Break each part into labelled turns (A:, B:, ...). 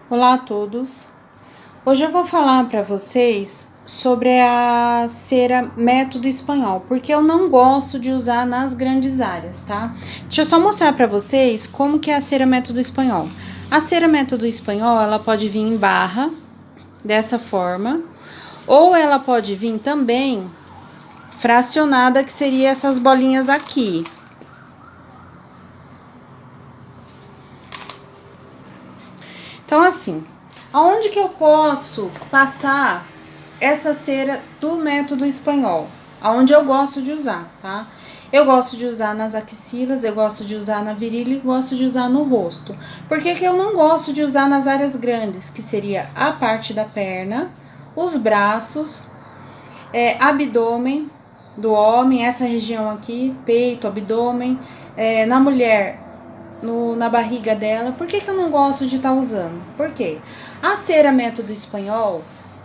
A: Olá a todos. Hoje eu vou falar para vocês sobre a cera método espanhol, porque eu não gosto de usar nas grandes áreas, tá? Deixa eu só mostrar para vocês como que é a cera método espanhol. A cera método espanhol, ela pode vir em barra, dessa forma, ou ela pode vir também fracionada, que seria essas bolinhas aqui. Então, assim, aonde que eu posso passar essa cera do método espanhol? Aonde eu gosto de usar, tá? Eu gosto de usar nas axilas, eu gosto de usar na virilha e gosto de usar no rosto. Por que que eu não gosto de usar nas áreas grandes, que seria a parte da perna, os braços, abdômen do homem, essa região aqui, peito, abdômen, na mulher, na barriga dela. Por que que eu não gosto de estar usando? Por quê? A cera método espanhol,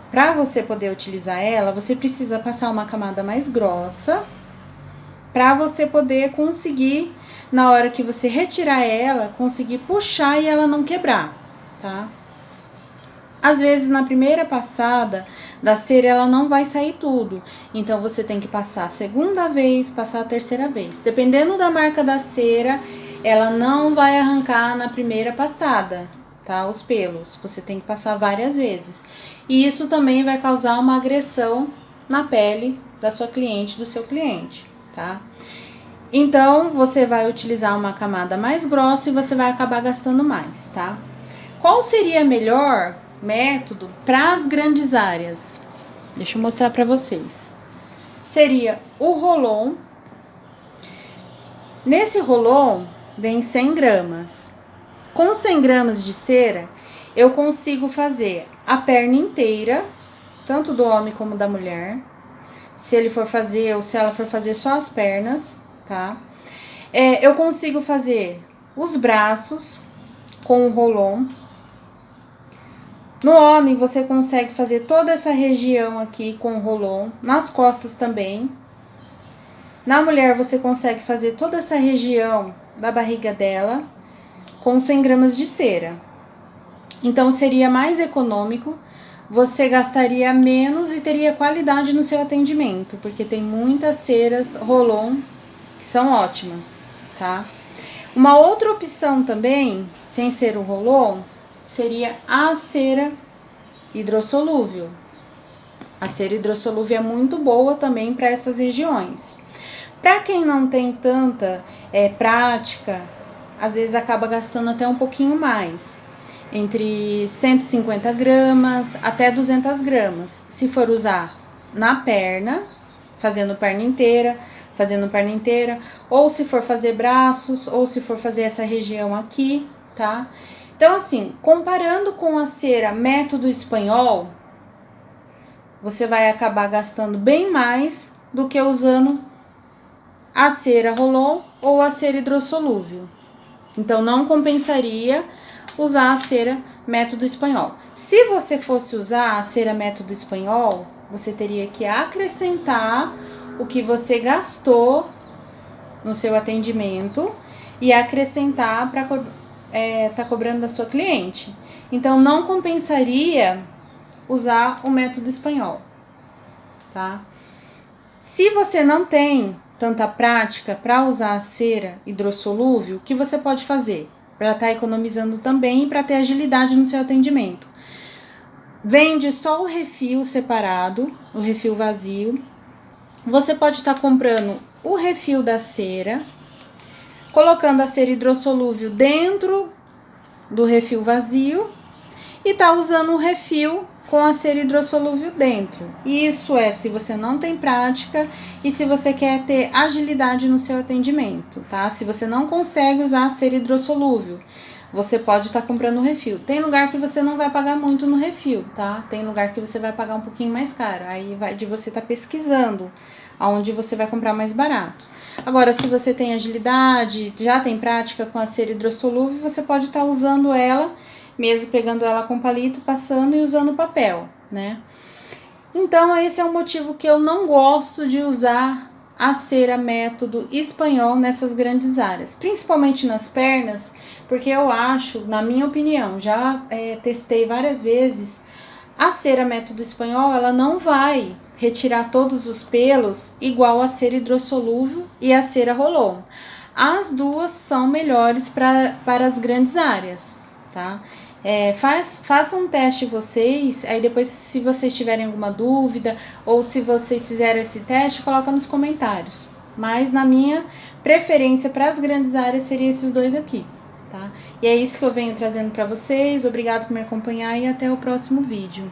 A: para você poder utilizar ela, você precisa passar uma camada mais grossa, para você poder conseguir, na hora que você retirar ela, conseguir puxar e ela não quebrar, tá? Às vezes, na primeira passada da cera, ela não vai sair tudo. Então, você tem que passar a segunda vez, passar a terceira vez. Dependendo da marca da cera, ela não vai arrancar na primeira passada, tá? Os pelos. Você tem que passar várias vezes. E isso também vai causar uma agressão na pele da sua cliente, do seu cliente, tá? Então, você vai utilizar uma camada mais grossa e você vai acabar gastando mais, tá? Qual seria melhor método para as grandes áreas? Deixa eu mostrar para vocês. Seria o Rolon. Nesse Rolon vem 100 gramas. Com 100 gramas de cera, eu consigo fazer a perna inteira, tanto do homem como da mulher. Se ele for fazer ou se ela for fazer só as pernas, tá? Eu consigo fazer os braços com o Rolon. No homem, você consegue fazer toda essa região aqui com o Rolon, nas costas também. Na mulher, você consegue fazer toda essa região da barriga dela com 100 gramas de cera. Então, seria mais econômico, você gastaria menos e teria qualidade no seu atendimento, porque tem muitas ceras Rolon que são ótimas, tá? Uma outra opção também, sem ser o Rolon, seria a cera hidrossolúvel. A cera hidrossolúvel é muito boa também para essas regiões. Para quem não tem tanta prática, às vezes acaba gastando até um pouquinho mais, entre 150 gramas até 200 gramas. Se for usar na perna, fazendo perna inteira, ou se for fazer braços, ou se for fazer essa região aqui, tá? Então, assim, comparando com a cera método espanhol, você vai acabar gastando bem mais do que usando a cera Rolon ou a cera hidrossolúvel. Então, não compensaria usar a cera método espanhol. Se você fosse usar a cera método espanhol, você teria que acrescentar o que você gastou no seu atendimento e acrescentar para tá cobrando da sua cliente. Então, não compensaria usar o método espanhol, tá? Se você não tem tanta prática para usar a cera hidrossolúvel, o que você pode fazer? Para estar economizando também e para ter agilidade no seu atendimento. Vende só o refil separado, o refil vazio. Você pode estar comprando o refil da cera, colocando a cera hidrossolúvel dentro do refil vazio e tá usando o refil com a cera hidrossolúvel dentro. Isso se você não tem prática e se você quer ter agilidade no seu atendimento, tá? Se você não consegue usar a cera hidrossolúvel, você pode estar comprando o refil. Tem lugar que você não vai pagar muito no refil, tá? Tem lugar que você vai pagar um pouquinho mais caro. Aí vai de você estar pesquisando aonde você vai comprar mais barato. Agora, se você tem agilidade, já tem prática com a cera hidrossolúvel, você pode estar usando ela, mesmo pegando ela com palito, passando e usando papel, né? Então, esse é o motivo que eu não gosto de usar a cera método espanhol nessas grandes áreas, principalmente nas pernas, porque eu acho, na minha opinião, já testei várias vezes, a cera método espanhol ela não vai retirar todos os pelos igual a cera hidrossolúvel e a cera Rolon. As duas são melhores para as grandes áreas, tá? Façam um teste vocês, aí depois se vocês tiverem alguma dúvida ou se vocês fizeram esse teste, coloca nos comentários. Mas na minha preferência para as grandes áreas seria esses dois aqui, tá? E é isso que eu venho trazendo para vocês. Obrigado por me acompanhar e até o próximo vídeo.